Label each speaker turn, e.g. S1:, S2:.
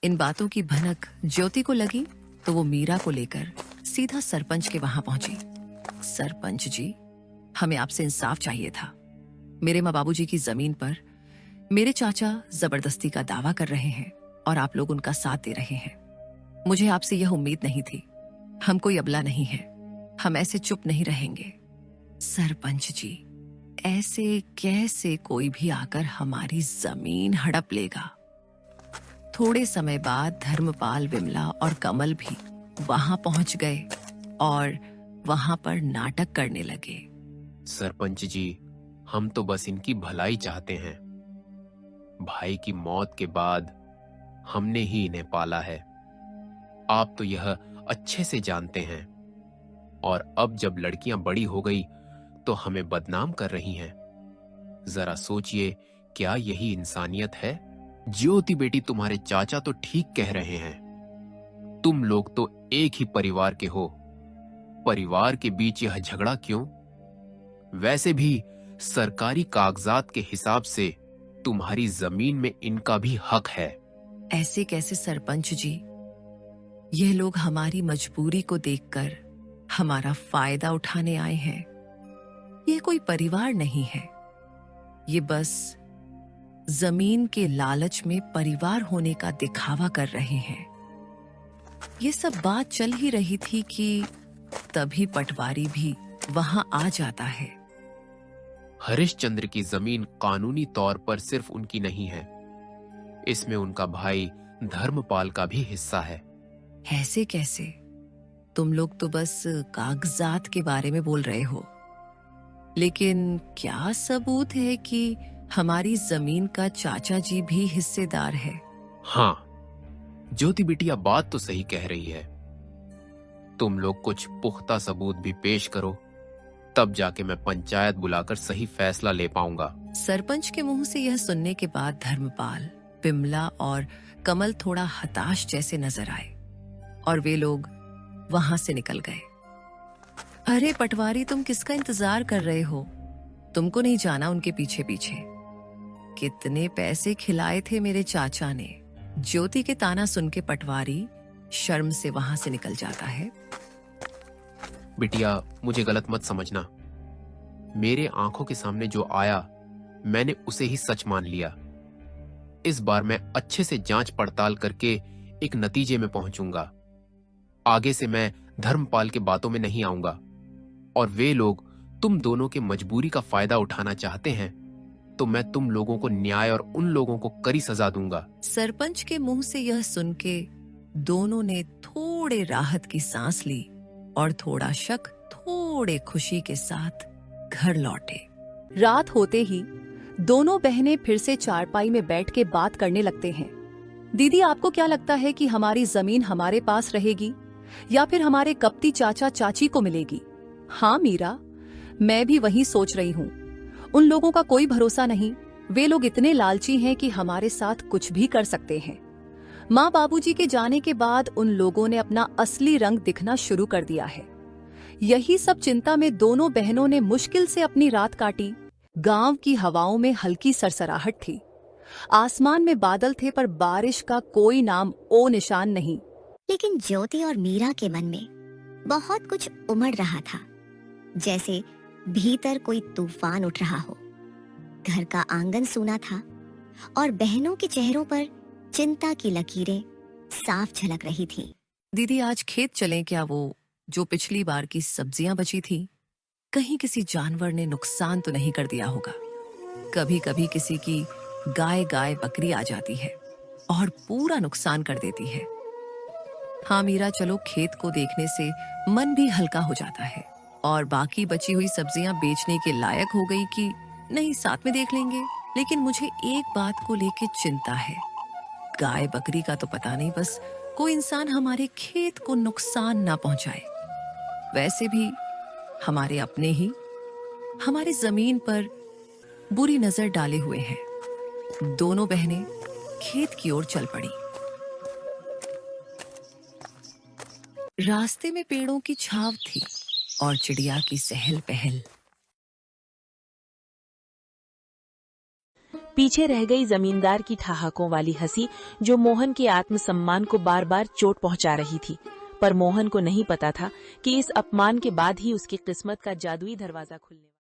S1: इन बातों की भनक ज्योति को लगी तो वो मीरा को लेकर सीधा सरपंच के वहां पहुंची। सरपंच जी, हमें आपसे इंसाफ चाहिए था। मेरे माँ बाबूजी की जमीन पर मेरे चाचा जबरदस्ती का दावा कर रहे हैं और आप लोग उनका साथ दे रहे हैं। मुझे आपसे यह उम्मीद नहीं थी। हम कोई अबला नहीं है, हम ऐसे चुप नहीं रहेंगे। सरपंच जी, ऐसे कैसे कोई भी आकर हमारी जमीन हड़प लेगा? थोड़े समय बाद धर्मपाल, विमला और कमल भी वहां पहुंच गए और वहां पर नाटक करने लगे।
S2: सरपंच जी, हम तो बस इनकी भलाई चाहते हैं। भाई की मौत के बाद हमने ही इन्हें पाला है। आप तो यह अच्छे से जानते हैं। और अब जब लड़कियां बड़ी हो गई तो हमें बदनाम कर रही हैं। जरा सोचिए, क्या यही इंसानियत है? ज्योति बेटी, तुम्हारे चाचा तो ठीक कह रहे हैं। तुम लोग तो एक ही परिवार के हो। परिवार के बीच यह झगड़ा क्यों? वैसे भी सरकारी कागजात के हिसाब से तुम्हारी जमीन में इनका भी हक है।
S1: ऐसे कैसे सरपंच जी? यह लोग हमारी मजबूरी को देखकर हमारा फायदा उठाने आए हैं। ये कोई परिवार नहीं है, ये बस जमीन के लालच में परिवार होने का दिखावा कर रहे हैं। ये सब बात चल ही रही थी कि तभी पटवारी भी वहां आ जाता है।
S2: हरिश्चंद्र की जमीन कानूनी तौर पर सिर्फ उनकी नहीं है, इसमें उनका भाई धर्मपाल का भी हिस्सा है।
S1: ऐसे कैसे? तुम लोग तो बस कागजात के बारे में बोल रहे हो, लेकिन क्या सबूत है कि हमारी जमीन का चाचा जी भी हिस्सेदार है?
S2: हाँ, ज्योति बिटिया बात तो सही कह रही है। तुम लोग कुछ पुख्ता सबूत भी पेश करो, तब जाके मैं पंचायत बुलाकर सही फैसला ले पाऊंगा।
S1: सरपंच के मुंह से यह सुनने के बाद धर्मपाल, विमला और कमल थोड़ा हताश जैसे नजर आए और वे लोग वहां से निकल गए। अरे पटवारी, तुम किसका इंतजार कर रहे हो? तुमको नहीं जाना उनके पीछे पीछे? कितने पैसे खिलाए थे मेरे चाचा ने? ज्योति के ताना सुन के पटवारी शर्म से वहां से निकल जाता है।
S2: बिटिया, मुझे गलत मत समझना। मेरे आंखों के सामने जो आया मैंने उसे ही सच मान लिया। इस बार मैं अच्छे से जांच पड़ताल करके एक नतीजे में पहुंचूंगा। आगे से मैं धर्मपाल के बातों में नहीं आऊंगा। और वे लोग तुम दोनों के मजबूरी का फायदा उठाना चाहते हैं तो मैं तुम लोगों को न्याय और उन लोगों को कड़ी सजा दूंगा।
S1: सरपंच के मुंह से यह सुन के दोनों ने थोड़े राहत की सांस ली और थोड़ा शक, थोड़े खुशी के साथ घर लौटे।
S3: रात होते ही दोनों बहनें फिर से चारपाई में बैठ के बात करने लगते हैं। दीदी, आपको क्या लगता है कि हमारी जमीन हमारे पास रहेगी या फिर हमारे कपटी चाचा चाची को मिलेगी? हाँ मीरा, मैं भी वही सोच रही हूँ। उन लोगों का कोई भरोसा नहीं। वे लोग इतने लालची हैं कि हमारे साथ कुछ भी कर सकते हैं। माँ बाबूजी के जाने के बाद उन लोगों ने अपना असली रंग दिखना शुरू कर दिया है। यही सब चिंता में दोनों बहनों ने मुश्किल से अपनी रात काटी। गांव की हवाओं में हल्की सरसराहट थी। आसमान में बादल थे पर बारिश का कोई नाम ओ निशान नहीं।
S4: लेकिन ज्योति और मीरा के मन में बहुत कुछ उमड़ रहा था, जैसे भीतर कोई तूफान उठ रहा हो। घर का आंगन सूना था और बहनों के चेहरों पर चिंता की लकीरें साफ झलक रही थीं।
S1: दीदी, आज खेत चलें क्या? वो जो पिछली बार की सब्जियां बची थी, कहीं किसी जानवर ने नुकसान तो नहीं कर दिया होगा? कभी कभी किसी की गाय बकरी आ जाती है और पूरा नुकसान कर देती है। हाँ मीरा, चलो, खेत को देखने से मन भी हल्का हो जाता है। और बाकी बची हुई सब्जियां बेचने के लायक हो गई कि नहीं, साथ में देख लेंगे। लेकिन मुझे एक बात को लेके चिंता है। गाय बकरी का तो पता नहीं, बस कोई इंसान हमारे खेत को नुकसान ना पहुंचाए। वैसे भी हमारे अपने ही हमारी जमीन पर बुरी नजर डाले हुए हैं। दोनों बहनें खेत की ओर चल पड़ी। रास्ते में पेड़ों की छाव थी और चिड़िया की सहल पहल।
S5: पीछे रह गई जमींदार की ठहाकों वाली हंसी, जो मोहन के आत्मसम्मान को बार बार चोट पहुंचा रही थी। पर मोहन को नहीं पता था कि इस अपमान के बाद ही उसकी किस्मत का जादुई दरवाजा खुलने